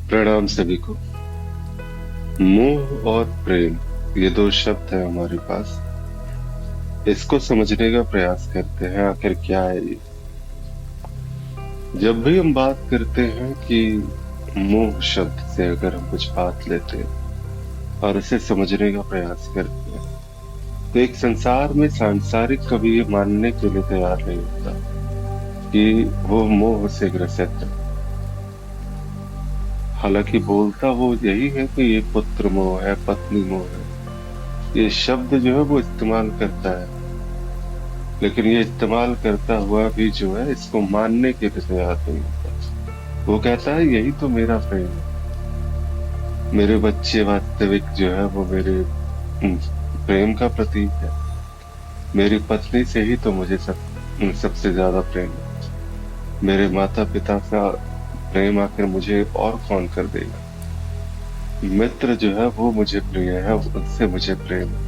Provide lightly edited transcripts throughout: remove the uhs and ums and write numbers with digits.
प्रणाम सभी को। मोह और प्रेम, ये दो शब्द हैं हमारे पास। इसको समझने का प्रयास करते हैं, आखिर क्या है ये। जब भी हम बात करते हैं कि मोह शब्द से अगर हम कुछ बात लेते हैं और उसे समझने का प्रयास करते हैं, तो एक संसार में सांसारिक कभी ये मानने के लिए तैयार नहीं होता कि वो मोह से ग्रसित है। हालांकि बोलता वो यही है कि ये पुत्र मोह है, पत्नी मोह है। ये शब्द जो है वो इस्तेमाल करता है, लेकिन ये इस्तेमाल करता हुआ भी जो है इसको मानने के लिए तैयार नहीं होता। वो कहता है यही तो मेरा प्रेम है। मेरे बच्चे वास्तविक जो है वो मेरे प्रेम का प्रतीक है। मेरी पत्नी से ही तो मुझे सबसे ज्यादा प्रेम है। मेरे माता पिता का प्रेम आखिर मुझे और कौन कर देगा। मित्र जो है वो मुझे प्रिय है, उनसे मुझे प्रेम है।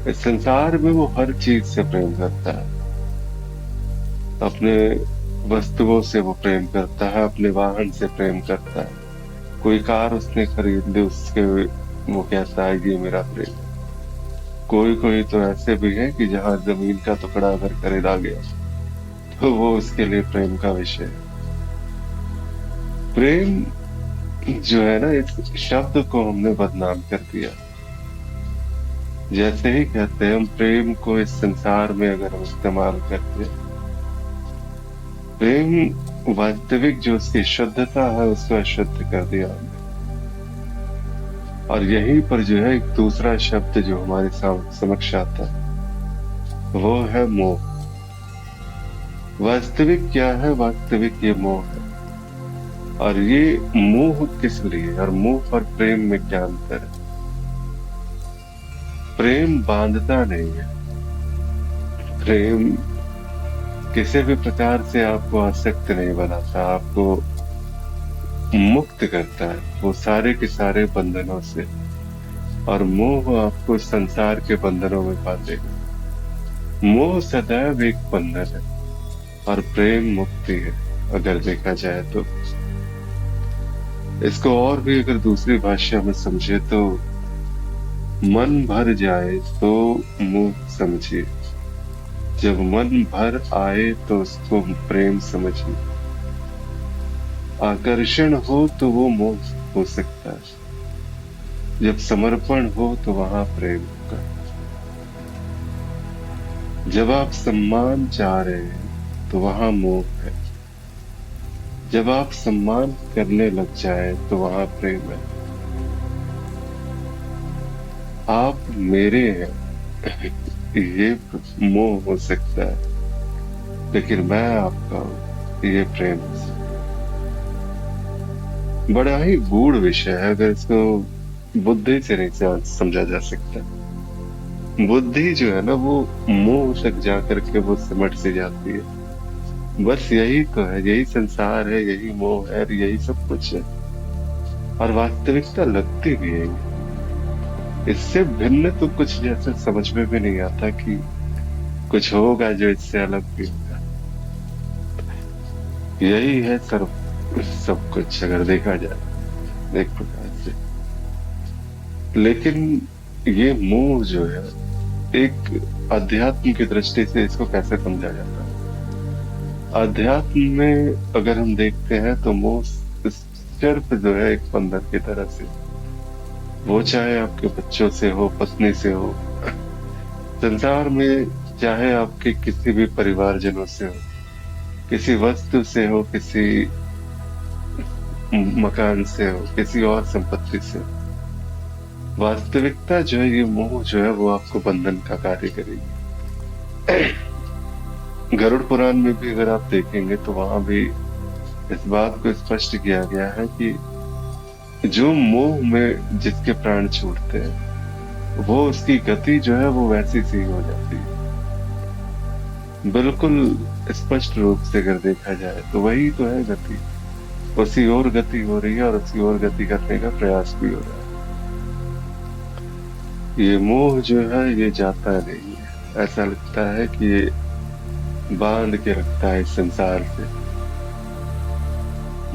इस संसार में वो हर चीज से प्रेम करता है। अपने वस्तुओं से वो प्रेम करता है, अपने वाहन से प्रेम करता है। कोई कार उसने खरीद ली, उसके वो कहता है ये मेरा प्रेम है। कोई कोई तो ऐसे भी है कि जहां जमीन का टुकड़ा अगर खरीदा गया तो वो उसके लिए प्रेम का विषय है। प्रेम जो है ना, इस शब्द को हमने बदनाम कर दिया। जैसे ही कहते हैं हम प्रेम को इस संसार में अगर हम इस्तेमाल करते हैं, प्रेम वास्तविक जो उसकी शुद्धता है उसको अशुद्ध कर दिया हमने। और यहीं पर जो है एक दूसरा शब्द जो हमारे समक्ष आता है, वो है मोह। वास्तविक क्या है? वास्तविक ये मोह है। और ये मोह किस लिए, और मोह और प्रेम में क्या अंतर है? प्रेम बांधता नहीं है। प्रेम किसी भी प्रकार से आपको आसक्त नहीं बनाता, आपको मुक्त करता है वो सारे के सारे बंधनों से। और मोह आपको संसार के बंधनों में बांधेगा। मोह सदैव एक बंधन है और प्रेम मुक्ति है, अगर देखा जाए तो। इसको और भी अगर दूसरी भाषा में समझे तो, मन भर जाए तो मोह समझिए, जब मन भर आए तो उसको प्रेम समझिए। आकर्षण हो तो वो मोह हो सकता है, जब समर्पण हो तो वहां प्रेम होगा। जब आप सम्मान चाह रहे हैं तो वहां मोह है। जब आप सम्मान करने लग जाए तो वहां प्रेम है। आप मेरे हैं ये मोह हो सकता है, लेकिन मैं आपका हूं ये प्रेम हो सकता है। बड़ा ही गूढ़ विषय है, अगर इसको बुद्धि से नहीं समझा जा सकता। बुद्धि जो है ना, वो मोह तक जा करके वो सिमट सी जाती है। बस यही तो है, यही संसार है, यही मोह है, यही सब कुछ है। और वास्तविकता लगती भी है। इससे भिन्न तो कुछ जैसे समझ में भी नहीं आता कि कुछ होगा जो इससे अलग भी होगा। यही है सब कुछ अगर देखा जाए एक प्रकार से। लेकिन ये मोह जो है, एक अध्यात्म की दृष्टि से इसको कैसे समझा जाता है? अध्यात्म में अगर हम देखते हैं तो मोह सिर्फ जो है एक बंधन की तरह से, वो चाहे आपके बच्चों से हो, पत्नी से हो, संसार में चाहे आपके किसी भी परिवारजनों से हो, किसी वस्तु से हो, किसी मकान से हो, किसी और संपत्ति से हो। वास्तविकता जो है, ये मोह जो है वो आपको बंधन का कार्य करेगी। गरुड़ पुराण में भी अगर आप देखेंगे तो वहां भी इस बात को स्पष्ट किया गया है कि जो मोह में जिसके प्राण छूटते हैं, वो उसकी गति जो है वो वैसी सी हो जाती है। बिल्कुल स्पष्ट रूप से अगर देखा जाए तो वही तो है गति। उसी ओर गति हो रही है और उसी ओर गति करने का प्रयास भी हो रहा है। ये मोह जो है ये जाता नहीं है। ऐसा लगता है कि ये बांध के रखता है इस संसार से।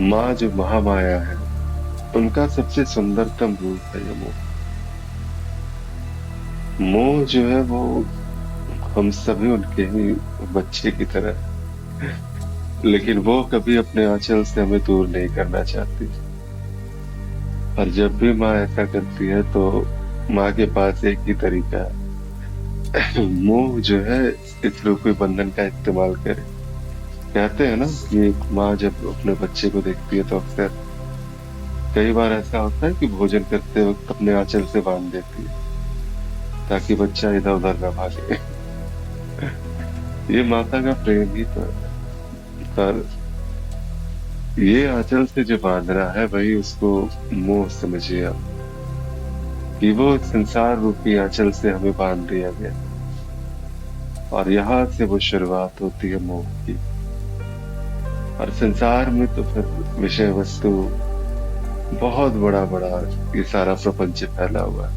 माँ जो महामाया है उनका सबसे सुंदरतम रूप है ये मोह। मोह जो है वो हम सभी उनके ही बच्चे की तरह है। लेकिन वो कभी अपने आंचल से हमें दूर नहीं करना चाहती। और जब भी माँ ऐसा करती है तो माँ के पास एक ही तरीका है। मोह जो है इस रूपी बंधन का इस्तेमाल करे। कहते हैं ना कि एक माँ जब अपने बच्चे को देखती है तो अक्सर कई बार ऐसा होता है कि भोजन करते वक्त अपने आंचल से बांध देती है ताकि बच्चा इधर उधर न भागे। ये माता का प्रेम ही तो है। पर ये आंचल से जो बांधना है वही उसको मोह समझिए आप, कि वो संसार रूपी आंचल से हमें बांध दिया गया। और यहाँ से वो शुरुआत होती है मोह की। और संसार में तो फिर विषय वस्तु बहुत बड़ा बड़ा ये सारा प्रपंच फैला हुआ है।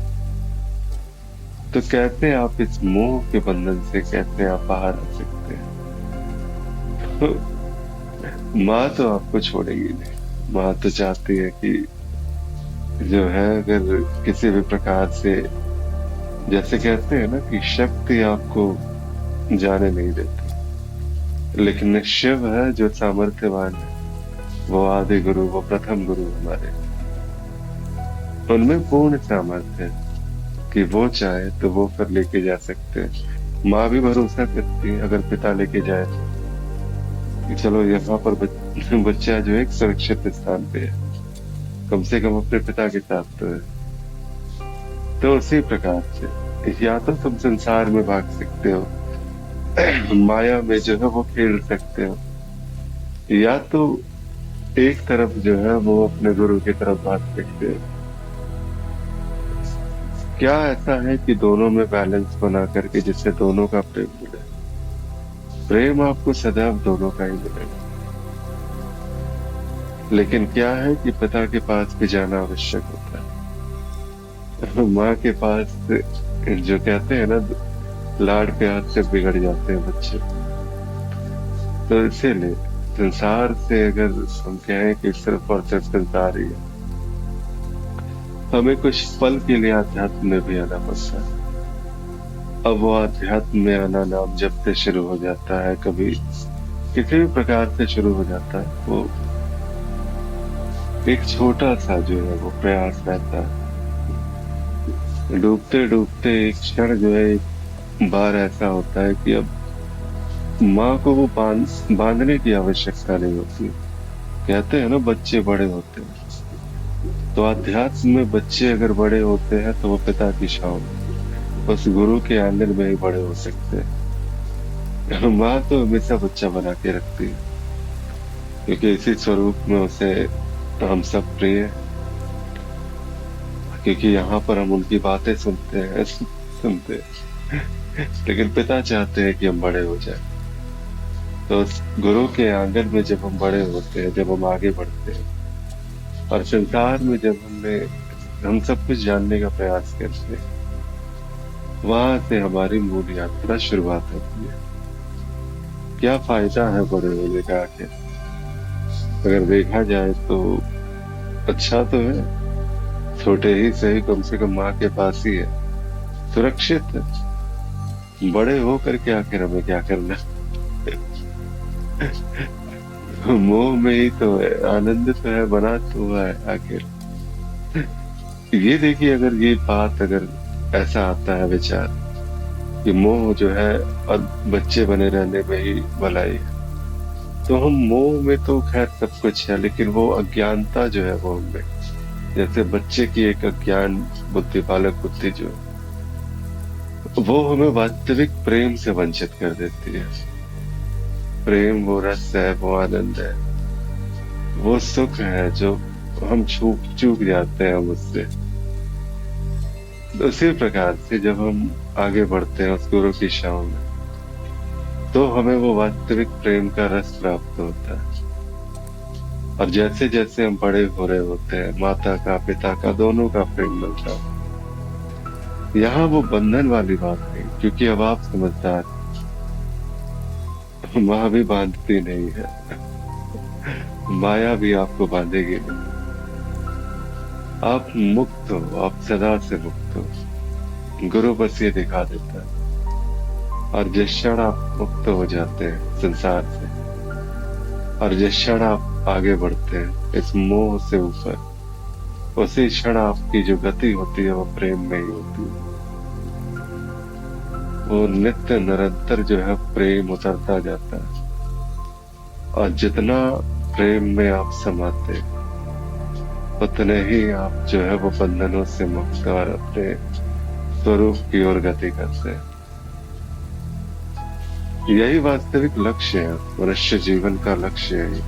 तो कैसे आप इस मोह के बंधन से कैसे आप बाहर आ सकते हैं? तो माँ तो आपको छोड़ेगी नहीं। माँ तो चाहती है कि जो है अगर किसी भी प्रकार से, जैसे कहते हैं ना कि शक्ति आपको जाने नहीं देती, लेकिन शिव है जो सामर्थ्यवान है, वो आदि गुरु, वो प्रथम गुरु हमारे, उनमें पूर्ण सामर्थ्य है कि वो चाहे तो वो फिर लेके जा सकते हैं। माँ भी भरोसा करती है अगर पिता लेके जाए तो, कि चलो यहाँ पर बच्चा जो है एक सुरक्षित स्थान पे है, कम से कम अपने पिता के साथ तो है। तो उसी प्रकार से या तो तुम संसार में भाग सकते हो, माया में जो है वो खेल सकते हो, या तो एक तरफ जो है वो अपने गुरु की तरफ भाग सकते हो। क्या ऐसा है कि दोनों में बैलेंस बना करके जिससे दोनों का प्रेम मिले? प्रेम आपको सदैव दोनों का ही मिलेगा। लेकिन क्या है कि पिता के पास भी जाना आवश्यक होता है। माँ के पास जो कहते हैं ना, लाड प्यार से बिगड़ जाते हैं बच्चे। तो इसीलिए संसार से अगर हम कहें कि सिर्फ और सिर्फ संसार ही है, हमें कुछ पल के लिए अध्यात्म में भी आना पड़ता है। अब वो अध्यात्म में आना नाम जब से शुरू हो जाता है, कभी किसी भी प्रकार से शुरू हो जाता है, वो एक छोटा सा जो है वो प्रयास रहता है। डूबते डूबते एक क्षण जो है, एक बार ऐसा होता है कि अब माँ को वो बांधने की आवश्यकता नहीं होती। कहते हैं ना बच्चे बड़े होते हैं, तो अध्यात्म में बच्चे अगर बड़े होते हैं तो वो पिता की छांव में, बस गुरु के आंगन में ही बड़े हो सकते हैं। माँ तो हमेशा बच्चा बना के रखती है, क्योंकि इसी स्वरूप में उसे हम सब प्रिय हैं। क्योंकि यहाँ पर हम उनकी बातें सुनते हैं, लेकिन पिता चाहते हैं कि हम बड़े हो जाएं। तो उस गुरु के आंगन में जब हम बड़े होते हैं, जब हम आगे बढ़ते हैं और संसार में जब हम सब कुछ जानने का प्रयास करते हैं, वहां से हमारी मूल यात्रा शुरुआत होती है। क्या फायदा है बड़े होने का आखिर? अगर देखा जाए तो अच्छा तो है, छोटे ही सही, कम से कम माँ के पास ही है, सुरक्षित है। बड़े होकर के आखिर हमें क्या करना? मोह में ही तो है आनंद, तो है बना तो हुआ है आखिर। ये देखिए, अगर ये बात अगर ऐसा आता है विचार कि मोह जो है और बच्चे बने रहने में ही भलाई है, तो हम मोह में तो खैर सब कुछ है, लेकिन वो अज्ञानता जो है वो हमें, जैसे बच्चे की एक अज्ञान बुद्धि, बालक बुद्धि जो है, वो हमें वास्तविक प्रेम से वंचित कर देती है। प्रेम वो रस है, वो आनंद है, वो सुख है जो हम चूक जाते हैं उससे। उसी प्रकार से जब हम आगे बढ़ते हैं उस गुरु की छांव में, तो हमें वो वास्तविक प्रेम का रस प्राप्त होता है। और जैसे जैसे हम बड़े हो रहे होते हैं, माता का, पिता का, दोनों का प्रेम मिलता है। यहाँ वो बंधन वाली बात नहीं, क्योंकि अब आप समझदार, माँ भी बांधती नहीं है, माया भी आपको बांधेगी नहीं। आप मुक्त हो, आप सदा से मुक्त हो। गुरु बस ये दिखा देता है। और जिस क्षण आप मुक्त हो जाते हैं संसार से, और जिस क्षण आप आगे बढ़ते हैं इस मोह से ऊपर, उसी क्षण आपकी जो गति होती है वो प्रेम में ही होती है। वो नित्य निरंतर जो है प्रेम उतरता जाता है। और जितना प्रेम में आप समाते हैं, उतने ही आप जो है वो बंधनों से मुक्त और अपने स्वरूप की ओर गति करते हैं। यही वास्तविक लक्ष्य है, मनुष्य जीवन का लक्ष्य है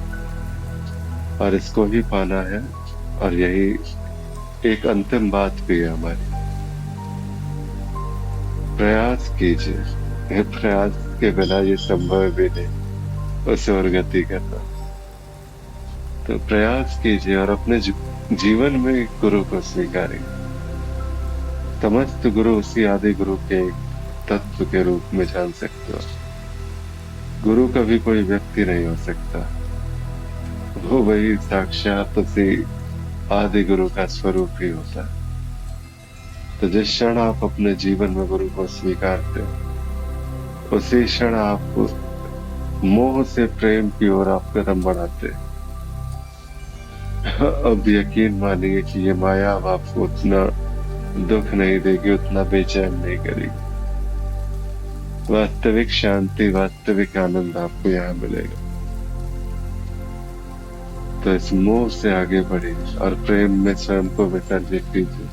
और इसको ही पाना है। और यही एक अंतिम बात भी है हमारी। प्रयास कीजिए, ये प्रयास के बिना ये संभव भी नहीं उस ओर गति करना। तो प्रयास कीजिए और अपने जीवन में गुरु को स्वीकारिए। समस्त गुरु उसी आदि गुरु के तत्व के रूप में जान सकते हो। गुरु कभी कोई व्यक्ति नहीं हो सकता, वो वही साक्षात उसी आदि गुरु का स्वरूप ही होता है। तो जिस क्षण आप अपने जीवन में गुरु को स्वीकारते हो, उसी क्षण आप मोह से प्रेम की ओर आप कदम बढ़ाते। अब यकीन मानिए कि ये माया अब आपको उतना दुख नहीं देगी, उतना बेचैन नहीं करेगी। वास्तविक शांति, वास्तविक आनंद आपको यहाँ मिलेगा। तो इस मोह से आगे बढ़िए और प्रेम में स्वयं को विसर्जित कीजिए।